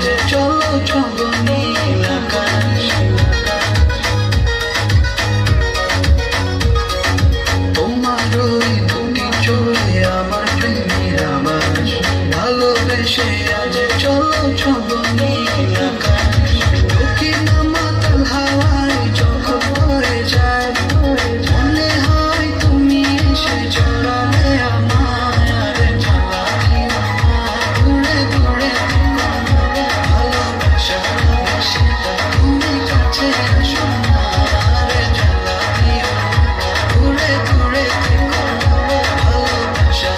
সাজে চলো চলো নীল আকাশ। তোমার ওই দুটি চোখে আমার প্রেমের আবাস, ভালোবেসে আজ চলো চলো নীল আকাশ। দক্ষিণ মাতাল হাওয়ায় যখন বয়ে যায়, মনে হয় তুমি এসে জড়ালে আমায়। আরে জ্বালানি দূরে দূরে ভালোবাসা সেটা তুমি কাছে আসো না। আরে জ্বালানি দূরে দূরে ভালোবাসা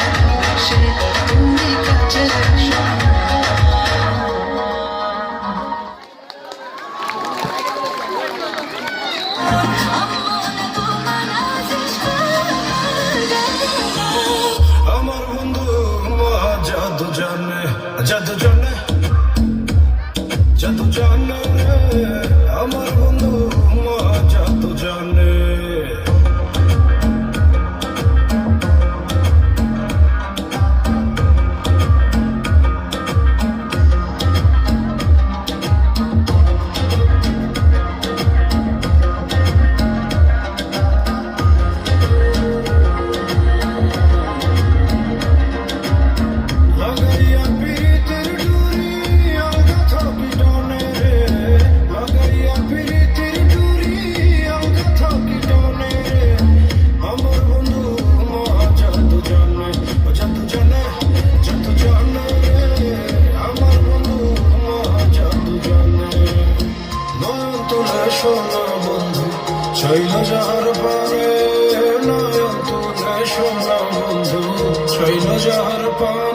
সেটা তুমি কাছে আসো না। আমার বন্ধু মহা জাদু জানে, জাদু জানে, জাদু জানে রে। আমার বন্ধু মহা জাদু জানে। লাগাইয়া পিরিতের ডুরি আলগা থাকি টানে রে। লাগাইয়া পিরিতের ডুরি আলগা থাকি টানে রে। আমার বন্ধু মহা জাদু জানে, জাদু জানে, জাদু জানে রে। আমার বন্ধু মহা জাদু জানে। নয়ন তুলে সোনা বন্ধু চাইল যাহার পারে, নয়ন তুলে সোনা বন্ধু চাইল যাহার পারে।